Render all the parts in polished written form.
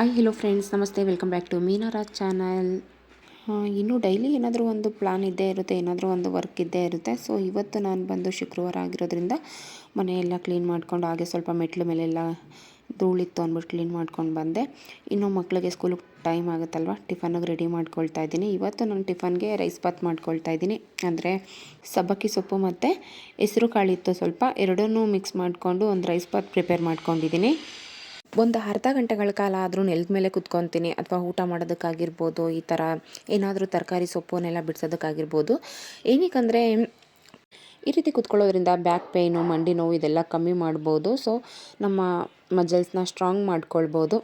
Hi hello friends, ನಮಸ್ತೆ. Welcome back to Meenaraj channel. ಇನ್ನು daily ಏನಾದರೂ ಒಂದು ಪ್ಲಾನ್ ಇದ್ದೇ ಇರುತ್ತೆ, ಏನಾದರೂ ಒಂದು ವರ್ಕ್ ಇದ್ದೇ ಇರುತ್ತೆ. ಸೊ ಇವತ್ತು ನಾನು ಬಂದು ಶುಕ್ರವಾರ ಆಗಿರೋದ್ರಿಂದ ಮನೆಯೆಲ್ಲ ಕ್ಲೀನ್ ಮಾಡ್ಕೊಂಡು, ಹಾಗೆ ಸ್ವಲ್ಪ ಮೆಟ್ಲು ಮೇಲೆಲ್ಲ ಧೂಳಿತ್ತು ಅಂದ್ಬಿಟ್ಟು ಕ್ಲೀನ್ ಮಾಡ್ಕೊಂಡು ಬಂದೆ. ಇನ್ನು ಮಕ್ಕಳಿಗೆ ಸ್ಕೂಲಿಗೆ ಟೈಮ್ ಆಗುತ್ತಲ್ವ, ಟಿಫನ್ಗೆ ರೆಡಿ ಮಾಡ್ಕೊಳ್ತಾ ಇದ್ದೀನಿ. ಇವತ್ತು ನಾನು ಟಿಫನ್ಗೆ ರೈಸ್ ಬಾತ್ ಮಾಡ್ಕೊಳ್ತಾ ಇದ್ದೀನಿ. ಅಂದರೆ ಸಬ್ಬಕ್ಕಿ ಸೊಪ್ಪು ಮತ್ತು ಹೆಸರು ಕಾಳಿತ್ತು, ಸ್ವಲ್ಪ ಎರಡನ್ನೂ ಮಿಕ್ಸ್ ಮಾಡಿಕೊಂಡು ಒಂದು ರೈಸ್ ಬಾತ್ ಪ್ರಿಪೇರ್ ಮಾಡ್ಕೊಂಡಿದ್ದೀನಿ. ಒಂದು ಅರ್ಧ ಗಂಟೆಗಳ ಕಾಲ ಆದರೂ ನೆಲದ ಮೇಲೆ ಕುತ್ಕೊತೀನಿ, ಅಥವಾ ಊಟ ಮಾಡೋದಕ್ಕಾಗಿರ್ಬೋದು, ಈ ಥರ ಏನಾದರೂ ತರಕಾರಿ ಸೊಪ್ಪನ್ನೆಲ್ಲ ಬಿಡಿಸೋದಕ್ಕಾಗಿರ್ಬೋದು. ಏನಕ್ಕಂದರೆ ಈ ರೀತಿ ಕುತ್ಕೊಳ್ಳೋದ್ರಿಂದ ಬ್ಯಾಕ್ ಪೇಯ್ನು, ಮಂಡಿ ನೋವು ಇದೆಲ್ಲ ಕಮ್ಮಿ ಮಾಡ್ಬೋದು. ಸೊ ನಮ್ಮ ಮಜಲ್ಸ್ನ ಸ್ಟ್ರಾಂಗ್ ಮಾಡ್ಕೊಳ್ಬೋದು.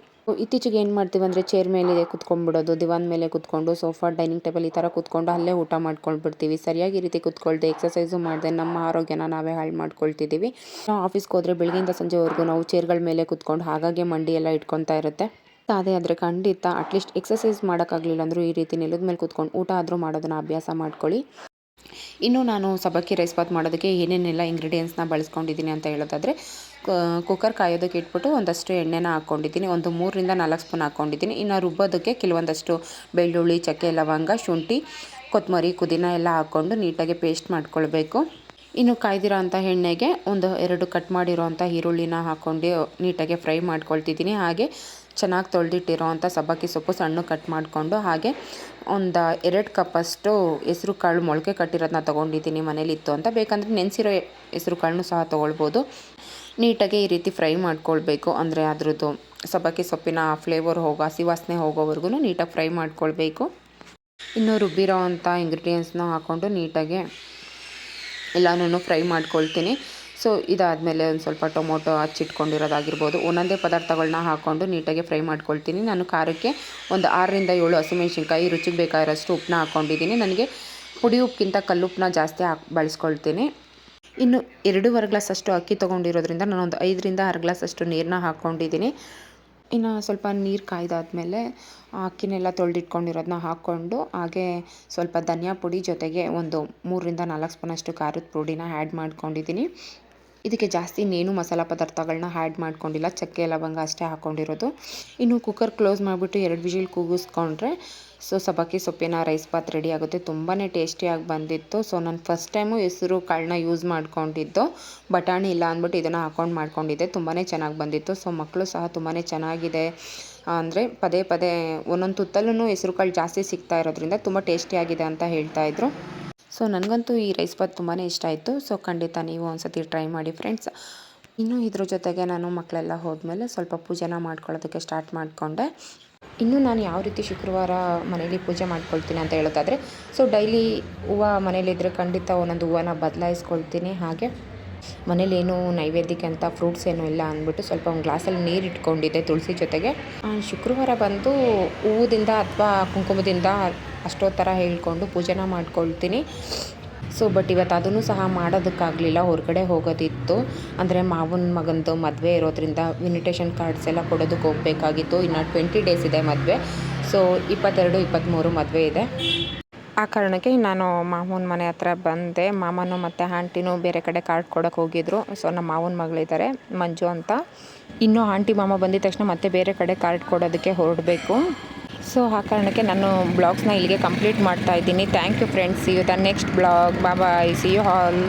ಇತ್ತೀಚೆಗೆ ಏನು ಮಾಡ್ತೀವಿ ಅಂದರೆ ಚೇರ್ ಮೇಲೆ ಕುತ್ಕೊಂಡ್ಬಿಡೋದು, ದಿವಾನ್ ಮೇಲೆ ಕುತ್ಕೊಂಡು, ಸೋಫಾ, ಡೈನಿಂಗ್ ಟೇಬಲ್ ಈ ಥರ ಕುತ್ಕೊಂಡು ಅಲ್ಲೇ ಊಟ ಮಾಡ್ಕೊಂಡ್ಬಿಡ್ತೀವಿ. ಸರಿಯಾಗಿ ಈ ರೀತಿ ಕುತ್ಕೊಳ್ದೆ, ಎಕ್ಸಸೈಸು ಮಾಡದೆ ನಮ್ಮ ಆರೋಗ್ಯನ ನಾವೇ ಹಾಳು ಮಾಡ್ಕೊಳ್ತಿದ್ದೀವಿ. ನಾವು ಆಫೀಸ್ಗೆ ಹೋದರೆ ಬೆಳಗ್ಗೆಯಿಂದ ಸಂಜೆವರೆಗೂ ನಾವು ಚೇರ್ಗಳ ಮೇಲೆ ಕುತ್ಕೊಂಡು ಹಾಗಾಗಿ ಮಂಡಿ ಎಲ್ಲ ಇಟ್ಕೊತಾ ಇರುತ್ತೆ. ಅದೇ ಆದರೆ ಖಂಡಿತ ಅಟ್ಲೀಸ್ಟ್ ಎಕ್ಸಸೈಸ್ ಮಾಡೋಕ್ಕಾಗಲಿಲ್ಲ ಅಂದರೂ ಈ ರೀತಿ ನೆಲದ ಮೇಲೆ ಕುತ್ಕೊಂಡು ಊಟ ಆದರೂ ಮಾಡೋದನ್ನು ಅಭ್ಯಾಸ ಮಾಡ್ಕೊಳ್ಳಿ. ಇನ್ನು ನಾನು ಸಬ್ಬಕ್ಕಿ ರೈಸ್ ಬಾತ್ ಮಾಡೋದಕ್ಕೆ ಏನೇನೆಲ್ಲ ಇಂಗ್ರೀಡಿಯೆಂಟ್ಸ್ನ ಬಳಸ್ಕೊಂಡಿದ್ದೀನಿ ಅಂತ ಹೇಳೋದಾದರೆ, ಕುಕ್ಕರ್ ಕಾಯೋದಕ್ಕೆ ಇಟ್ಬಿಟ್ಟು ಒಂದಷ್ಟು ಎಣ್ಣೆನ ಹಾಕ್ಕೊಂಡಿದ್ದೀನಿ. ಒಂದು 3ರಿಂದ 4 ಸ್ಪೂನ್ ಹಾಕ್ಕೊಂಡಿದ್ದೀನಿ. ಇನ್ನು ರುಬ್ಬೋದಕ್ಕೆ ಕೆಲವೊಂದಷ್ಟು ಬೆಳ್ಳುಳ್ಳಿ, ಚಕ್ಕೆ, ಲವಂಗ, ಶುಂಠಿ, ಕೊತ್ತಂಬರಿ, ಪುದೀನ ಎಲ್ಲ ಹಾಕ್ಕೊಂಡು ನೀಟಾಗಿ ಪೇಸ್ಟ್ ಮಾಡ್ಕೊಳ್ಬೇಕು. ಇನ್ನು ಕಾಯ್ದಿರೋ ಅಂಥ ಎಣ್ಣೆಗೆ ಒಂದು 2 ಕಟ್ ಮಾಡಿರೋ ಅಂಥ ಈರುಳ್ಳಿನ ಹಾಕ್ಕೊಂಡು ನೀಟಾಗಿ ಫ್ರೈ ಮಾಡ್ಕೊಳ್ತಿದ್ದೀನಿ. ಹಾಗೆ ಚೆನ್ನಾಗಿ ತೊಳೆದಿಟ್ಟಿರೋ ಅಂಥ ಸಬ್ಬಕ್ಕಿ ಸೊಪ್ಪು ಸಣ್ಣ ಕಟ್ ಮಾಡಿಕೊಂಡು, ಹಾಗೆ ಒಂದು 2 ಕಪ್ಪಷ್ಟು ಹೆಸರು ಕಾಳು ಮೊಳಕೆ ಕಟ್ಟಿರೋದನ್ನ ತೊಗೊಂಡಿದ್ದೀನಿ. ಮನೇಲಿತ್ತು ಅಂತ, ಬೇಕಂದರೆ ನೆನೆಸಿರೋ ಹೆಸರು ಕಾಳನ್ನು ಸಹ ತೊಗೊಳ್ಬೋದು. ನೀಟಾಗಿ ಈ ರೀತಿ ಫ್ರೈ ಮಾಡ್ಕೊಳ್ಬೇಕು. ಅಂದರೆ ಅದ್ರದ್ದು ಸಬ್ಬಕ್ಕಿ ಸೊಪ್ಪಿನ ಫ್ಲೇವರ್ ಹಸಿ ವಾಸನೆ ಹೋಗೋವರೆಗೂ ನೀಟಾಗಿ ಫ್ರೈ ಮಾಡ್ಕೊಳ್ಬೇಕು. ಇನ್ನು ರುಬ್ಬಿರೋ ಅಂಥ ಇಂಗ್ರೀಡಿಯೆಂಟ್ಸ್ನ ಹಾಕ್ಕೊಂಡು ನೀಟಾಗಿ ಎಲ್ಲನೂ ಫ್ರೈ ಮಾಡ್ಕೊಳ್ತೀನಿ. ಸೊ ಇದಾದಮೇಲೆ ಒಂದು ಸ್ವಲ್ಪ ಟೊಮೊಟೊ ಹಚ್ಚಿಟ್ಕೊಂಡಿರೋದಾಗಿರ್ಬೋದು, ಒಂದೊಂದೇ ಪದಾರ್ಥಗಳನ್ನ ಹಾಕ್ಕೊಂಡು ನೀಟಾಗಿ ಫ್ರೈ ಮಾಡ್ಕೊಳ್ತೀನಿ. ನಾನು ಖಾರಕ್ಕೆ ಒಂದು 6ರಿಂದ 7 ಹಸಿಮೆಣ್ಸಿನ್ಕಾಯಿ, ರುಚಿಗೆ ಬೇಕಾಗಿರೋಷ್ಟು ಉಪ್ಪನ್ನ ಹಾಕ್ಕೊಂಡಿದ್ದೀನಿ. ನನಗೆ ಪುಡಿ ಉಪ್ಪಿಗಿಂತ ಕಲ್ಲುಪ್ಪನ್ನ ಜಾಸ್ತಿ ಬಳಸ್ಕೊಳ್ತೀನಿ. ಇನ್ನು 2.5 ಗ್ಲಾಸಷ್ಟು ಅಕ್ಕಿ ತೊಗೊಂಡಿರೋದ್ರಿಂದ ನಾನೊಂದು 5ರಿಂದ 6 ಗ್ಲಾಸಷ್ಟು ನೀರನ್ನ ಹಾಕ್ಕೊಂಡಿದ್ದೀನಿ. ಇನ್ನು ಸ್ವಲ್ಪ ನೀರು ಕಾಯ್ದಾದ್ಮೇಲೆ ಅಕ್ಕಿನೆಲ್ಲ ತೊಳೆದಿಟ್ಕೊಂಡಿರೋದನ್ನ ಹಾಕ್ಕೊಂಡು, ಹಾಗೆ ಸ್ವಲ್ಪ ಧನಿಯಾ ಪುಡಿ ಜೊತೆಗೆ ಒಂದು 3ರಿಂದ 4 ಸ್ಪೂನಷ್ಟು ಖಾರದ ಪುಡಿನ ಆ್ಯಡ್ ಮಾಡ್ಕೊಂಡಿದ್ದೀನಿ. ಇದಕ್ಕೆ ಜಾಸ್ತಿ ಇನ್ನೇನು ಮಸಾಲ ಪದಾರ್ಥಗಳನ್ನ ಆ್ಯಡ್ ಮಾಡ್ಕೊಂಡಿಲ್ಲ, ಚಕ್ಕೆ ಲವಂಗ ಅಷ್ಟೇ ಹಾಕ್ಕೊಂಡಿರೋದು. ಇನ್ನು ಕುಕ್ಕರ್ ಕ್ಲೋಸ್ ಮಾಡಿಬಿಟ್ಟು 2 ವಿಜಿಲ್ ಕೂಗಿಸ್ಕೊಂಡ್ರೆ ಸೊ ಸಬ್ಬಕ್ಕಿ ಸೊಪ್ಪಿನ ರೈಸ್ ಬಾತ್ ರೆಡಿ ಆಗುತ್ತೆ. ತುಂಬಾ ಟೇಸ್ಟಿಯಾಗಿ ಬಂದಿತ್ತು. ಸೊ ನಾನು ಫಸ್ಟ್ ಟೈಮು ಹೆಸರು ಕಾಳನ್ನ ಯೂಸ್ ಮಾಡ್ಕೊಂಡಿದ್ದು, ಬಟಾಣಿ ಇಲ್ಲ ಅಂದ್ಬಿಟ್ಟು ಇದನ್ನು ಹಾಕ್ಕೊಂಡು ಮಾಡ್ಕೊಂಡಿದ್ದೆ. ತುಂಬಾ ಚೆನ್ನಾಗಿ ಬಂದಿತ್ತು. ಸೊ ಮಕ್ಕಳು ಸಹ ತುಂಬಾ ಚೆನ್ನಾಗಿದೆ ಅಂದರೆ ಪದೇ ಪದೇ ಒಂದೊಂದು ತುತ್ತಲ್ಲೂ ಹೆಸರು ಕಾಳು ಜಾಸ್ತಿ ಸಿಗ್ತಾ ಇರೋದ್ರಿಂದ ತುಂಬ ಟೇಸ್ಟಿಯಾಗಿದೆ ಅಂತ ಹೇಳ್ತಾಯಿದ್ರು. ಸೊ ನನಗಂತೂ ಈ ರೈಸ್ ಬಾತ್ ತುಂಬಾ ಇಷ್ಟ ಆಯಿತು. ಸೊ ಖಂಡಿತ ನೀವು ಒಂದ್ಸತಿ ಟ್ರೈ ಮಾಡಿ ಫ್ರೆಂಡ್ಸ್. ಇನ್ನು ಇದ್ರ ಜೊತೆಗೆ ನಾನು ಮಕ್ಕಳೆಲ್ಲ ಹೋದ್ಮೇಲೆ ಸ್ವಲ್ಪ ಪೂಜೆನ ಮಾಡ್ಕೊಳ್ಳೋದಕ್ಕೆ ಸ್ಟಾರ್ಟ್ ಮಾಡಿಕೊಂಡೆ. ಇನ್ನು ನಾನು ಯಾವ ರೀತಿ ಶುಕ್ರವಾರ ಮನೇಲಿ ಪೂಜೆ ಮಾಡ್ಕೊಳ್ತೀನಿ ಅಂತ ಹೇಳೋದಾದರೆ, ಸೊ ಡೈಲಿ ಹೂವು ಮನೇಲಿದ್ದರೆ ಖಂಡಿತ ಒಂದೊಂದು ಹೂವನ್ನ ಬದಲಾಯಿಸ್ಕೊಳ್ತೀನಿ. ಹಾಗೆ ಮನೇಲೇನು ನೈವೇದ್ಯಕ್ಕೆ ಅಂತ ಫ್ರೂಟ್ಸ್ ಏನೂ ಇಲ್ಲ ಅಂದ್ಬಿಟ್ಟು ಸ್ವಲ್ಪ ಒಂದು ಗ್ಲಾಸಲ್ಲಿ ನೀರು ಇಟ್ಕೊಂಡಿದ್ದೆ ತುಳಸಿ ಜೊತೆಗೆ. ಶುಕ್ರವಾರ ಬಂದು ಹೂವುದಿಂದ ಅಥವಾ ಕುಂಕುಮದಿಂದ ಅಷ್ಟೊತ್ತರ ಹೇಳ್ಕೊಂಡು ಪೂಜೆನ ಮಾಡ್ಕೊಳ್ತೀನಿ. ಸೊ ಬಟ್ ಇವತ್ತು ಅದನ್ನು ಸಹ ಮಾಡೋದಕ್ಕಾಗಲಿಲ್ಲ, ಹೊರಗಡೆ ಹೋಗೋದಿತ್ತು. ಅಂದರೆ ಮಾವನ ಮಗಂದು ಮದುವೆ ಇರೋದ್ರಿಂದ ಇನ್ವಿಟೇಷನ್ ಕಾರ್ಡ್ಸ್ ಎಲ್ಲ ಕೊಡೋದಕ್ಕೆ ಹೋಗಬೇಕಾಗಿತ್ತು. ಇನ್ನು 20 ಡೇಸ್ ಇದೆ ಮದುವೆ. ಸೊ 22, 23 ಮದುವೆ ಇದೆ. ಆ ಕಾರಣಕ್ಕೆ ನಾನು ಮಾವನ ಮನೆ ಹತ್ರ ಬಂದೆ. ಮಾಮನು ಮತ್ತು ಆಂಟಿನೂ ಬೇರೆ ಕಡೆ ಕಾರ್ಡ್ ಕೊಡೋಕೆ ಹೋಗಿದ್ರು. ಸೊ ನಮ್ಮ ಮಾವನ ಮಗಳಿದ್ದಾರೆ ಮಂಜು ಅಂತ. ಇನ್ನು ಆಂಟಿ ಮಾಮ ಬಂದಿದ ತಕ್ಷಣ ಮತ್ತೆ ಬೇರೆ ಕಡೆ ಕಾರ್ಡ್ ಕೊಡೋದಕ್ಕೆ ಹೊರಡಬೇಕು. ಸೊ ಆ ಕಾರಣಕ್ಕೆ ನಾನು ಬ್ಲಾಗ್ಸ್ನ ಇಲ್ಲಿಗೆ ಕಂಪ್ಲೀಟ್ ಮಾಡ್ತಾ ಇದ್ದೀನಿ. Thank you friends. See you the next blog. Bye, see you all.